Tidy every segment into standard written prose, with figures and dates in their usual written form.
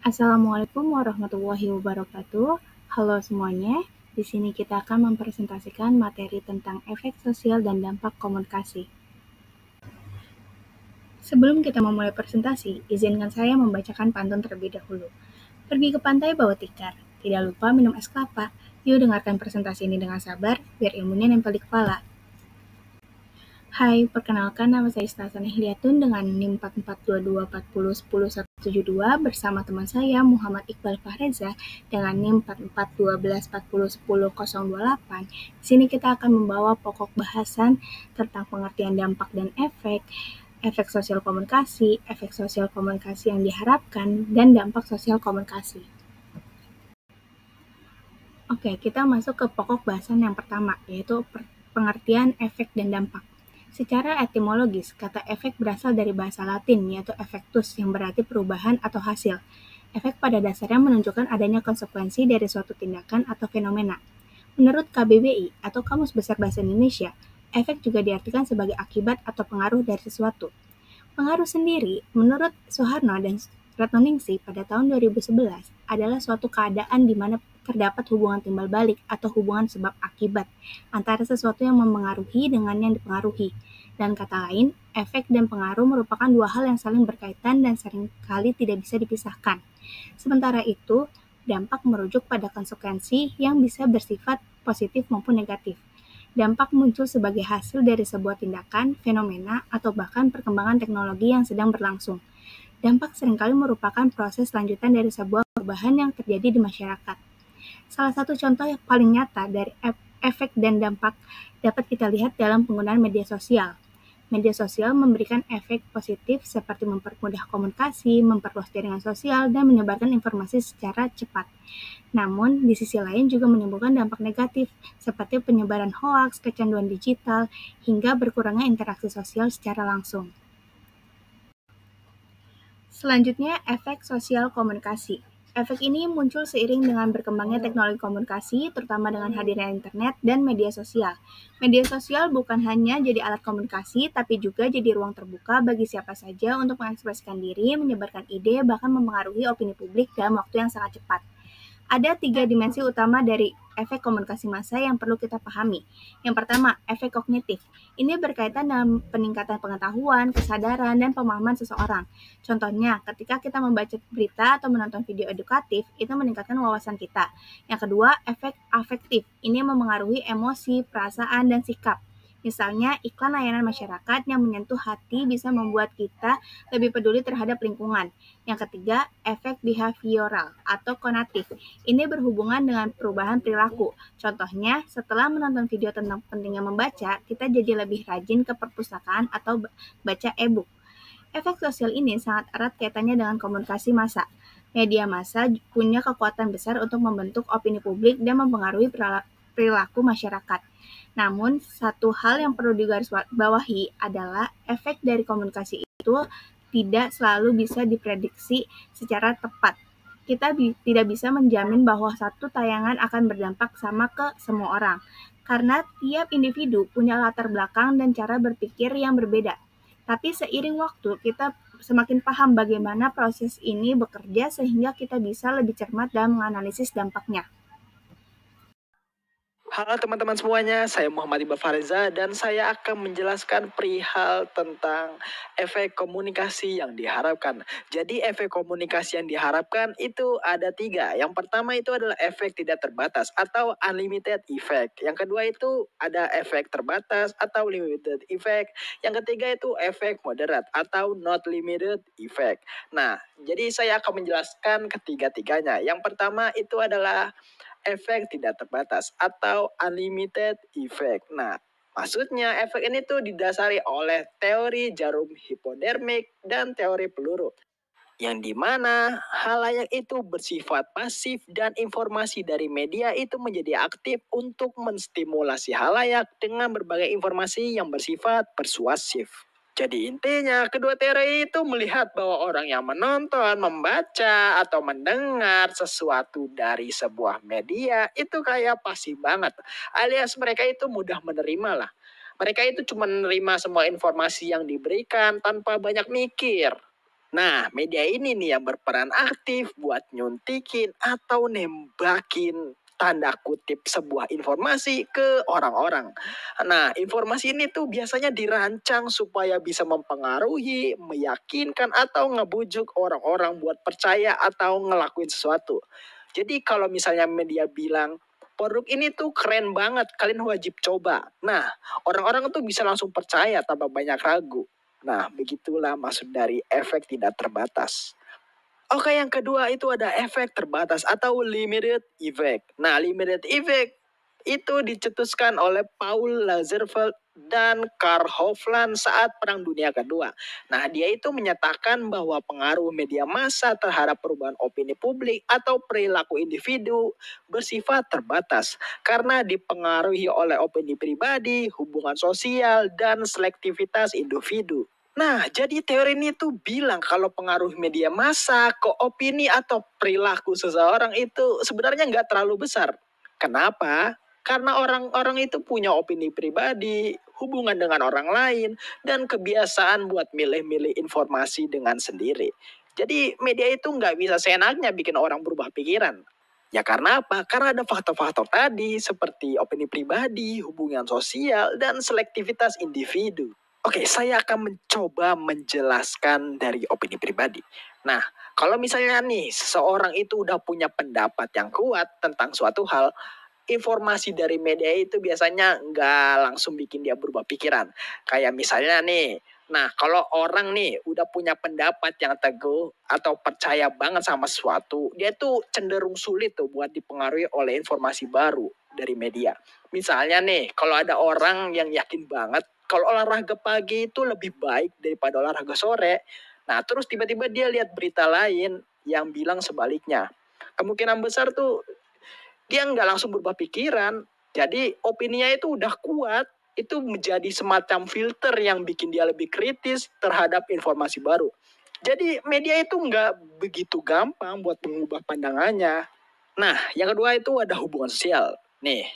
Assalamualaikum warahmatullahi wabarakatuh. Halo semuanya. Di sini kita akan mempresentasikan materi tentang efek sosial dan dampak komunikasi. Sebelum kita memulai presentasi, izinkan saya membacakan pantun terlebih dahulu. Pergi ke pantai bawa tikar, tidak lupa minum es kelapa. Yuk dengarkan presentasi ini dengan sabar, biar ilmunya nempel di kepala. Hai, perkenalkan nama saya Istasa Nihliatun dengan NIM 442240107172 bersama teman saya Muhammad Iqbal Fahreza dengan NIM 4412401028. Di sini kita akan membawa pokok bahasan tentang pengertian dampak dan efek sosial komunikasi yang diharapkan, dan dampak sosial komunikasi. Oke, kita masuk ke pokok bahasan yang pertama, yaitu pengertian efek dan dampak. Secara etimologis, kata efek berasal dari bahasa Latin, yaitu effectus, yang berarti perubahan atau hasil. Efek pada dasarnya menunjukkan adanya konsekuensi dari suatu tindakan atau fenomena. Menurut KBBI atau Kamus Besar Bahasa Indonesia, efek juga diartikan sebagai akibat atau pengaruh dari sesuatu. Pengaruh sendiri, menurut Soeharno dan Retnoningsih pada tahun 2011, adalah suatu keadaan di mana terdapat hubungan timbal balik atau hubungan sebab akibat antara sesuatu yang memengaruhi dengan yang dipengaruhi. Dan kata lain, efek dan pengaruh merupakan dua hal yang saling berkaitan dan seringkali tidak bisa dipisahkan. Sementara itu, dampak merujuk pada konsekuensi yang bisa bersifat positif maupun negatif. Dampak muncul sebagai hasil dari sebuah tindakan, fenomena, atau bahkan perkembangan teknologi yang sedang berlangsung. Dampak seringkali merupakan proses lanjutan dari sebuah perubahan yang terjadi di masyarakat. Salah satu contoh yang paling nyata dari efek dan dampak dapat kita lihat dalam penggunaan media sosial. Media sosial memberikan efek positif seperti mempermudah komunikasi, memperluas jaringan sosial, dan menyebarkan informasi secara cepat. Namun, di sisi lain juga menimbulkan dampak negatif, seperti penyebaran hoaks, kecanduan digital, hingga berkurangnya interaksi sosial secara langsung. Selanjutnya, efek sosial komunikasi. Efek ini muncul seiring dengan berkembangnya teknologi komunikasi, terutama dengan hadirnya internet dan media sosial. Media sosial bukan hanya jadi alat komunikasi, tapi juga jadi ruang terbuka bagi siapa saja untuk mengekspresikan diri, menyebarkan ide, bahkan mempengaruhi opini publik dalam waktu yang sangat cepat. Ada 3 dimensi utama dari efek komunikasi massa yang perlu kita pahami. Yang pertama, efek kognitif. Ini berkaitan dengan peningkatan pengetahuan, kesadaran, dan pemahaman seseorang. Contohnya, ketika kita membaca berita atau menonton video edukatif, itu meningkatkan wawasan kita. Yang kedua, efek afektif. Ini memengaruhi emosi, perasaan, dan sikap. Misalnya, iklan layanan masyarakat yang menyentuh hati bisa membuat kita lebih peduli terhadap lingkungan. Yang ketiga, efek behavioral atau konatif. Ini berhubungan dengan perubahan perilaku. Contohnya, setelah menonton video tentang pentingnya membaca, kita jadi lebih rajin ke perpustakaan atau baca e-book. Efek sosial ini sangat erat kaitannya dengan komunikasi massa. Media massa punya kekuatan besar untuk membentuk opini publik dan mempengaruhi perilaku masyarakat. Namun, satu hal yang perlu digarisbawahi adalah efek dari komunikasi itu tidak selalu bisa diprediksi secara tepat. Kita tidak bisa menjamin bahwa satu tayangan akan berdampak sama ke semua orang, karena tiap individu punya latar belakang dan cara berpikir yang berbeda. Tapi seiring waktu, kita semakin paham bagaimana proses ini bekerja sehingga kita bisa lebih cermat dalam menganalisis dampaknya. Halo teman-teman semuanya, saya Muhammad Iqbal Fahreza dan saya akan menjelaskan perihal tentang efek komunikasi yang diharapkan. Jadi efek komunikasi yang diharapkan itu ada 3. Yang pertama itu adalah efek tidak terbatas atau unlimited effect. Yang kedua itu ada efek terbatas atau limited effect. Yang ketiga itu efek moderat atau not limited effect. Nah, jadi saya akan menjelaskan ketiga-tiganya. Yang pertama itu adalah efek tidak terbatas atau unlimited effect. Nah, maksudnya efek ini tuh didasari oleh teori jarum hipodermik dan teori peluru. Yang dimana halayak itu bersifat pasif dan informasi dari media itu menjadi aktif untuk menstimulasi halayak dengan berbagai informasi yang bersifat persuasif. Jadi intinya kedua teori itu melihat bahwa orang yang menonton, membaca, atau mendengar sesuatu dari sebuah media itu kayak pasif banget. Alias mereka itu mudah menerima lah. Mereka itu cuma menerima semua informasi yang diberikan tanpa banyak mikir. Nah, media ini nih yang berperan aktif buat nyuntikin atau nembakin tanda kutip sebuah informasi ke orang-orang. Nah, informasi ini tuh biasanya dirancang supaya bisa mempengaruhi, meyakinkan, atau ngebujuk orang-orang buat percaya atau ngelakuin sesuatu. Jadi kalau misalnya media bilang, produk ini tuh keren banget, kalian wajib coba. Nah, orang-orang tuh bisa langsung percaya tanpa banyak ragu. Nah, begitulah maksud dari efek tidak terbatas. Oke, yang kedua itu ada efek terbatas atau limited effect. Nah, limited effect itu dicetuskan oleh Paul Lazarsfeld dan Karl Hofland saat Perang Dunia Kedua. Nah, dia itu menyatakan bahwa pengaruh media massa terhadap perubahan opini publik atau perilaku individu bersifat terbatas karena dipengaruhi oleh opini pribadi, hubungan sosial, dan selektivitas individu. Nah, jadi teori ini tuh bilang kalau pengaruh media massa ke opini atau perilaku seseorang itu sebenarnya nggak terlalu besar. Kenapa? Karena orang-orang itu punya opini pribadi, hubungan dengan orang lain, dan kebiasaan buat milih-milih informasi dengan sendiri. Jadi media itu nggak bisa seenaknya bikin orang berubah pikiran. Ya karena apa? Karena ada faktor-faktor tadi seperti opini pribadi, hubungan sosial, dan selektivitas individu. Oke, saya akan mencoba menjelaskan dari opini pribadi. Nah, kalau misalnya nih, seseorang itu udah punya pendapat yang kuat tentang suatu hal, informasi dari media itu biasanya nggak langsung bikin dia berubah pikiran. Kayak misalnya nih, nah kalau orang nih udah punya pendapat yang teguh atau percaya banget sama sesuatu, dia tuh cenderung sulit tuh buat dipengaruhi oleh informasi baru dari media. Misalnya nih, kalau ada orang yang yakin banget kalau olahraga pagi itu lebih baik daripada olahraga sore, nah terus tiba-tiba dia lihat berita lain yang bilang sebaliknya. Kemungkinan besar tuh dia nggak langsung berubah pikiran. Jadi opininya itu udah kuat, itu menjadi semacam filter yang bikin dia lebih kritis terhadap informasi baru. Jadi media itu nggak begitu gampang buat mengubah pandangannya. Nah, yang kedua itu ada hubungan sosial. Nih,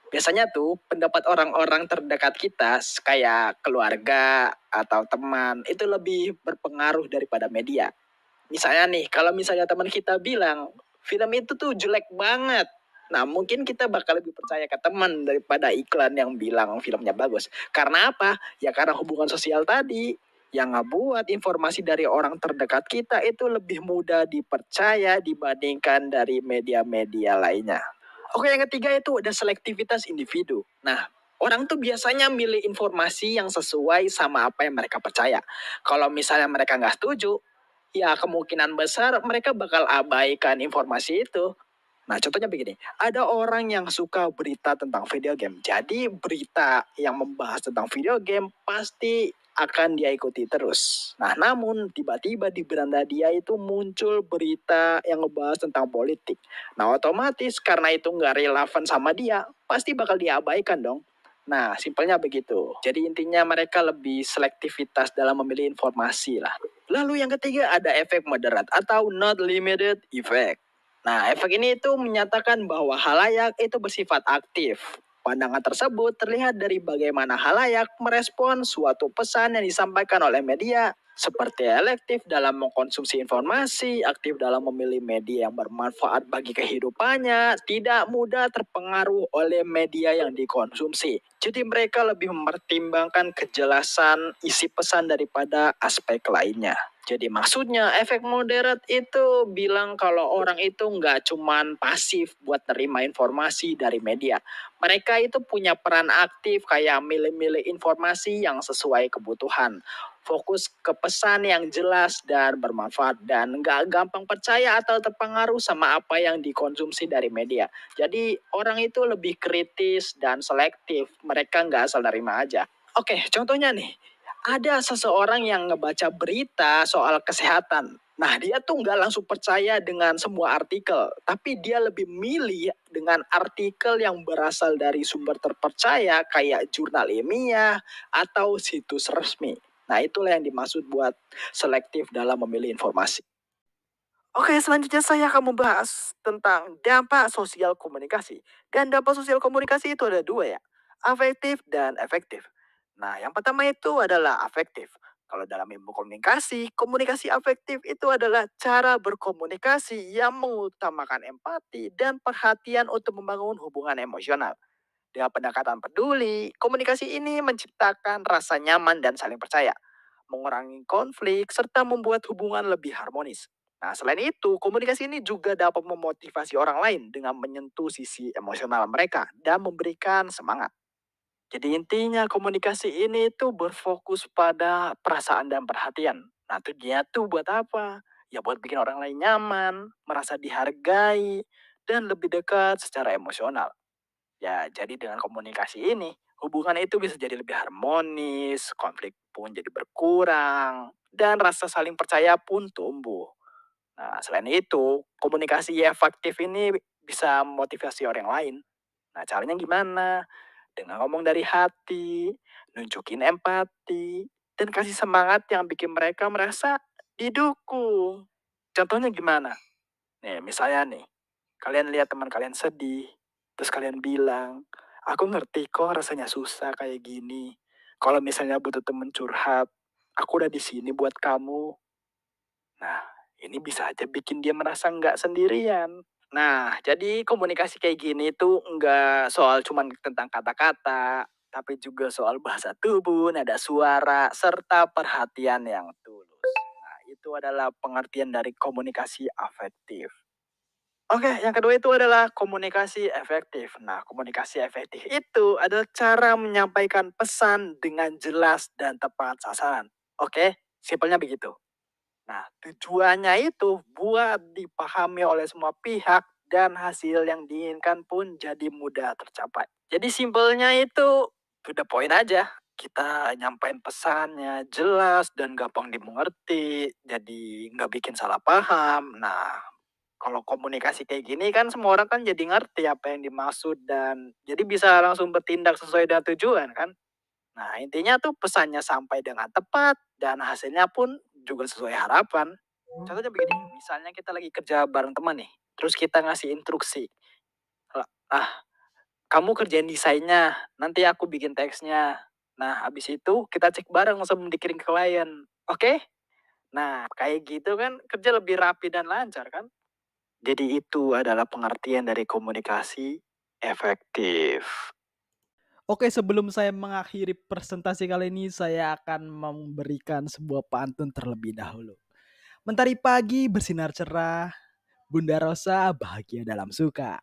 biasanya tuh pendapat orang-orang terdekat kita kayak keluarga atau teman itu lebih berpengaruh daripada media. Misalnya nih, kalau misalnya teman kita bilang film itu tuh jelek banget. Nah, mungkin kita bakal lebih percaya ke teman daripada iklan yang bilang filmnya bagus. Karena apa? Ya karena hubungan sosial tadi yang ngebuat informasi dari orang terdekat kita itu lebih mudah dipercaya dibandingkan dari media-media lainnya. Oke, yang ketiga itu ada selektivitas individu. Nah, orang tuh biasanya milih informasi yang sesuai sama apa yang mereka percaya. Kalau misalnya mereka nggak setuju, ya kemungkinan besar mereka bakal abaikan informasi itu. Nah, contohnya begini, ada orang yang suka berita tentang video game. Jadi berita yang membahas tentang video game pasti akan dia ikuti terus. Nah, namun tiba-tiba di beranda dia itu muncul berita yang ngebahas tentang politik. Nah, otomatis karena itu nggak relevan sama dia, pasti bakal diabaikan dong. Nah, simpelnya begitu. Jadi intinya mereka lebih selektivitas dalam memilih informasi lah. Lalu yang ketiga ada efek moderat atau not limited effect. Nah, efek ini itu menyatakan bahwa halayak itu bersifat aktif. Pandangan tersebut terlihat dari bagaimana halayak merespon suatu pesan yang disampaikan oleh media, seperti elektif dalam mengkonsumsi informasi, aktif dalam memilih media yang bermanfaat bagi kehidupannya, tidak mudah terpengaruh oleh media yang dikonsumsi. Jadi mereka lebih mempertimbangkan kejelasan isi pesan daripada aspek lainnya. Jadi maksudnya efek moderat itu bilang kalau orang itu nggak cuman pasif buat nerima informasi dari media. Mereka itu punya peran aktif kayak milih-milih informasi yang sesuai kebutuhan. Fokus ke pesan yang jelas dan bermanfaat dan nggak gampang percaya atau terpengaruh sama apa yang dikonsumsi dari media. Jadi orang itu lebih kritis dan selektif. Mereka nggak asal nerima aja. Oke, contohnya nih, ada seseorang yang ngebaca berita soal kesehatan. Nah, dia tuh nggak langsung percaya dengan semua artikel, tapi dia lebih milih dengan artikel yang berasal dari sumber terpercaya kayak jurnal ilmiah atau situs resmi. Nah, itulah yang dimaksud buat selektif dalam memilih informasi. Oke, selanjutnya saya akan membahas tentang dampak sosial komunikasi. Dan dampak sosial komunikasi itu ada dua ya, afektif dan efektif. Nah, yang pertama itu adalah afektif. Kalau dalam ilmu komunikasi, komunikasi afektif itu adalah cara berkomunikasi yang mengutamakan empati dan perhatian untuk membangun hubungan emosional. Dengan pendekatan peduli, komunikasi ini menciptakan rasa nyaman dan saling percaya, mengurangi konflik, serta membuat hubungan lebih harmonis. Nah, selain itu, komunikasi ini juga dapat memotivasi orang lain dengan menyentuh sisi emosional mereka dan memberikan semangat. Jadi intinya komunikasi ini tuh berfokus pada perasaan dan perhatian. Nah, tujuannya tuh buat apa? Ya buat bikin orang lain nyaman, merasa dihargai, dan lebih dekat secara emosional. Ya, jadi dengan komunikasi ini, hubungan itu bisa jadi lebih harmonis, konflik pun jadi berkurang, dan rasa saling percaya pun tumbuh. Nah, selain itu, komunikasi efektif ini bisa motivasi orang lain. Nah, caranya gimana? Dengan ngomong dari hati, nunjukin empati, dan kasih semangat yang bikin mereka merasa didukung. Contohnya gimana? Nih, misalnya nih, kalian lihat teman kalian sedih, terus kalian bilang, aku ngerti kok rasanya susah kayak gini. Kalau misalnya butuh temen curhat, aku udah di sini buat kamu. Nah, ini bisa aja bikin dia merasa nggak sendirian. Nah, jadi komunikasi kayak gini tuh nggak soal cuman tentang kata-kata, tapi juga soal bahasa tubuh, nada suara, serta perhatian yang tulus. Nah, itu adalah pengertian dari komunikasi afektif. Oke, yang kedua itu adalah komunikasi efektif. Nah, komunikasi efektif itu adalah cara menyampaikan pesan dengan jelas dan tepat sasaran. Oke, simpelnya begitu. Nah, tujuannya itu buat dipahami oleh semua pihak dan hasil yang diinginkan pun jadi mudah tercapai. Jadi simpelnya itu to the point aja. Kita nyampein pesannya jelas dan gampang dimengerti, jadi nggak bikin salah paham. Nah, kalau komunikasi kayak gini kan semua orang kan jadi ngerti apa yang dimaksud dan jadi bisa langsung bertindak sesuai dengan tujuan kan. Nah, intinya tuh pesannya sampai dengan tepat dan hasilnya pun juga sesuai harapan. Contohnya begini, misalnya kita lagi kerja bareng teman nih, terus kita ngasih instruksi. Ah, kamu kerjain desainnya, nanti aku bikin teksnya. Nah, habis itu kita cek bareng sebelum dikirim ke klien. Oke? Nah, kayak gitu kan kerja lebih rapi dan lancar kan? Jadi itu adalah pengertian dari komunikasi efektif. Oke, sebelum saya mengakhiri presentasi kali ini, saya akan memberikan sebuah pantun terlebih dahulu. Mentari pagi bersinar cerah, Bunda Rosa bahagia dalam suka.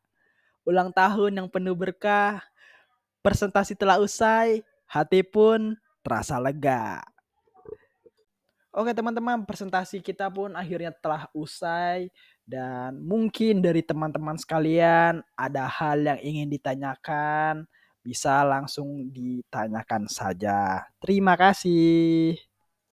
Ulang tahun yang penuh berkah, presentasi telah usai, hati pun terasa lega. Oke teman-teman, presentasi kita pun akhirnya telah usai dan mungkin dari teman-teman sekalian ada hal yang ingin ditanyakan, bisa langsung ditanyakan saja. Terima kasih.